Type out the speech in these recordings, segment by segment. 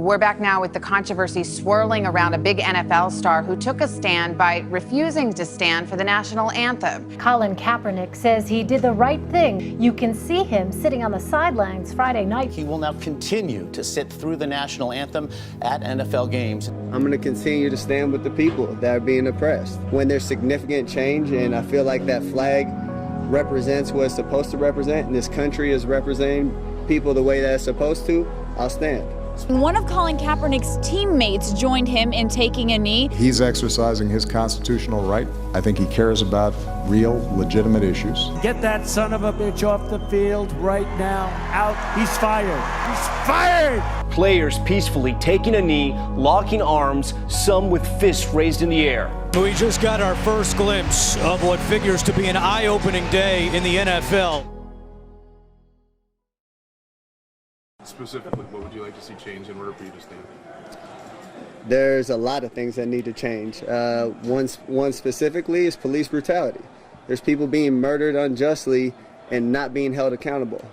We're back now with the controversy swirling around a big NFL star who took a stand by refusing to stand for the national anthem. Colin Kaepernick says he did the right thing. You can see him sitting on the sidelines Friday night. He will now continue to sit through the national anthem at NFL games. I'm going to continue to stand with the people that are being oppressed. When there's significant change and I feel like that flag represents what it's supposed to represent and this country is representing people the way that it's supposed to, I'll stand. One of Colin Kaepernick's teammates joined him in taking a knee. He's exercising his constitutional right. I think he cares about real, legitimate issues. Get that son of a bitch off the field right now. Out. He's fired. He's fired! Players peacefully taking a knee, locking arms, some with fists raised in the air. We just got our first glimpse of what figures to be an eye-opening day in the NFL. Specifically, what would you like to see change in order for you to stand? There's a lot of things that need to change. One specifically is police brutality. There's people being murdered unjustly and not being held accountable.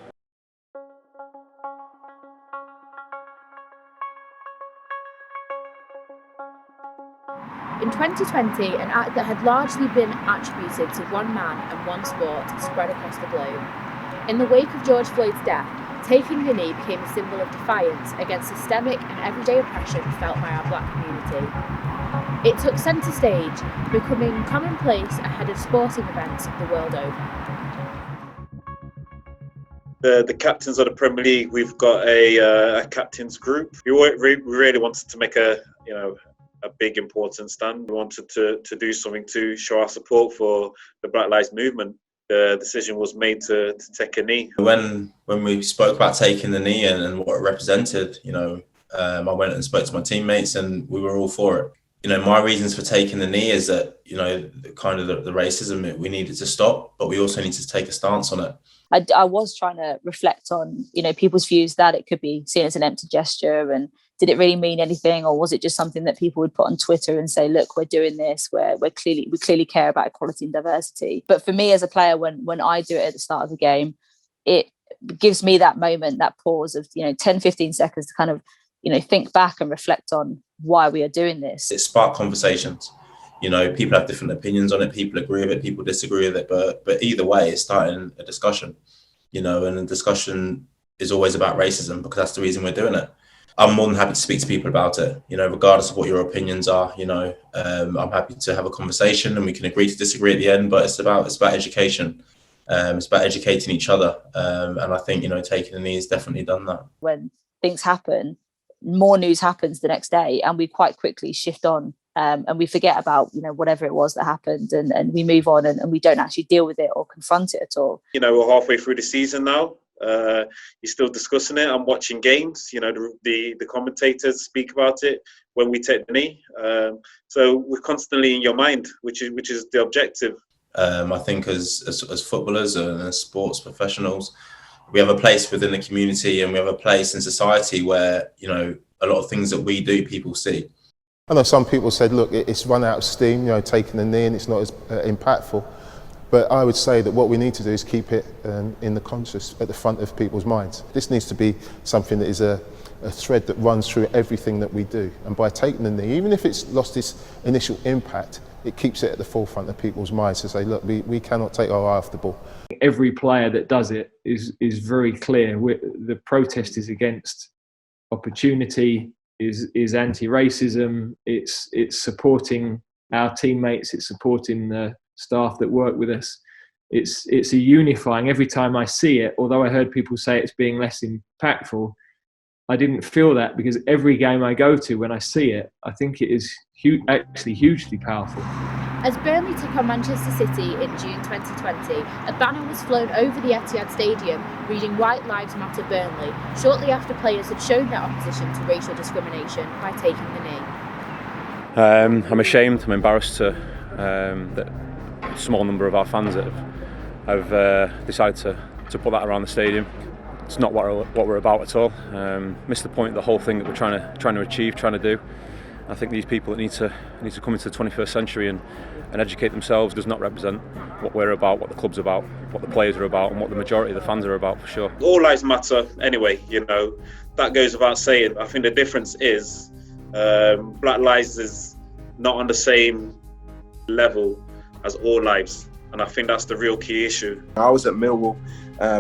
In 2020, an act that had largely been attributed to one man and one sport spread across the globe. In the wake of George Floyd's death, taking the knee became a symbol of defiance against systemic and everyday oppression felt by our black community. It took centre stage, becoming commonplace ahead of sporting events the world over. The captains of the Premier League, we've got a captains group. We really wanted to make a big important stand. We wanted to do something to show our support for the Black Lives Movement. The decision was made to take a knee. When we spoke about taking the knee and what it represented, I went and spoke to my teammates and we were all for it. My reasons for taking the knee is that, the racism, we needed to stop, but we also need to take a stance on it. I was trying to reflect on, people's views that it could be seen as an empty gesture, and did it really mean anything, or was it just something that people would put on Twitter and say, look, we're doing this, we clearly care about equality and diversity. But for me as a player, when I do it at the start of the game, it gives me that moment, that pause of 10, 15 seconds to kind of think back and reflect on why we are doing this. It sparked conversations. People have different opinions on it, people agree with it, people disagree with it, but either way, it's starting a discussion, and the discussion is always about racism because that's the reason we're doing it. I'm more than happy to speak to people about it, regardless of what your opinions are. I'm happy to have a conversation and we can agree to disagree at the end, but it's about education. It's about educating each other. And I think, taking the knee has definitely done that. When things happen, more news happens the next day and we quite quickly shift on and we forget about, whatever it was that happened and we move on and we don't actually deal with it or confront it at all. We're halfway through the season now. You're still discussing it. I'm watching games. The commentators speak about it when we take the knee. So we're constantly in your mind, which is the objective. I think as footballers and as sports professionals, we have a place within the community and we have a place in society where a lot of things that we do, people see. I know some people said, look, it's run out of steam, taking the knee, and it's not as impactful. But I would say that what we need to do is keep it in the conscious, at the front of people's minds. This needs to be something that is a thread that runs through everything that we do. And by taking the knee, even if it's lost its initial impact, it keeps it at the forefront of people's minds to say, look, we cannot take our eye off the ball. Every player that does it is very clear. The protest is against opportunity, is anti-racism, it's supporting our teammates, it's supporting the staff that work with us. It's a unifying. Every time I see it, although I heard people say it's being less impactful, I didn't feel that because every game I go to, when I see it, I think it is actually hugely powerful. As Burnley took on Manchester City in June 2020, a banner was flown over the Etihad Stadium reading White Lives Matter Burnley, shortly after players had shown their opposition to racial discrimination by taking the knee. I'm ashamed, I'm embarrassed that a small number of our fans that have decided to put that around the stadium. It's not what we're about at all. Missed the point of the whole thing that we're trying to achieve, trying to do. I think these people that need to come into the 21st century and and educate themselves does not represent what we're about, what the club's about, what the players are about, and what the majority of the fans are about, for sure. All lives matter anyway, you know, that goes without saying. I think the difference is Black Lives is not on the same level as all lives, and I think that's the real key issue. I was at Millwall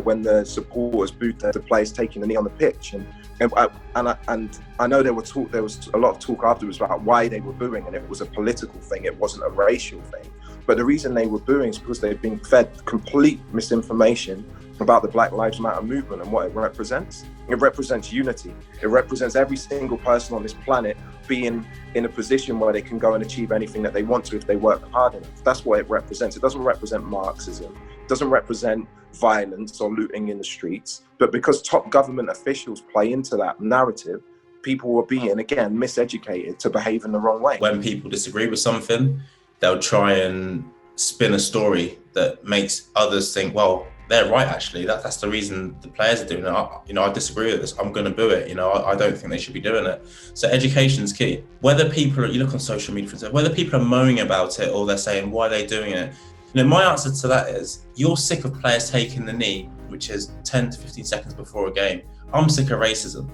when the supporters booed the players taking the knee on the pitch, and I know there was a lot of talk afterwards about why they were booing, and it was a political thing, it wasn't a racial thing. But the reason they were booing is because they've been fed complete misinformation about the Black Lives Matter movement and what it represents. It represents unity. It represents every single person on this planet being in a position where they can go and achieve anything that they want to if they work hard enough. That's what it represents. It doesn't represent Marxism. It doesn't represent violence or looting in the streets. But because top government officials play into that narrative, people are being, again, miseducated to behave in the wrong way. When people disagree with something, they'll try and spin a story that makes others think, well, they're right, actually. That's the reason the players are doing it. I disagree with this. I'm going to boo it. I don't think they should be doing it. So education's key. Whether people, you look on social media, for instance, whether people are moaning about it or they're saying, why are they doing it? My answer to that is, you're sick of players taking the knee, which is 10 to 15 seconds before a game. I'm sick of racism.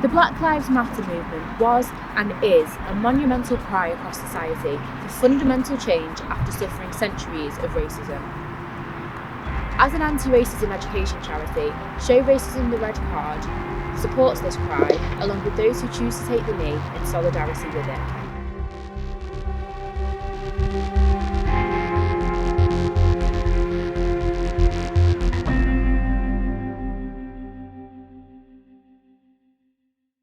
The Black Lives Matter movement was and is a monumental cry across society for fundamental change after suffering centuries of racism. As an anti-racism education charity, Show Racism the Red Card supports this cry, along with those who choose to take the knee in solidarity with it.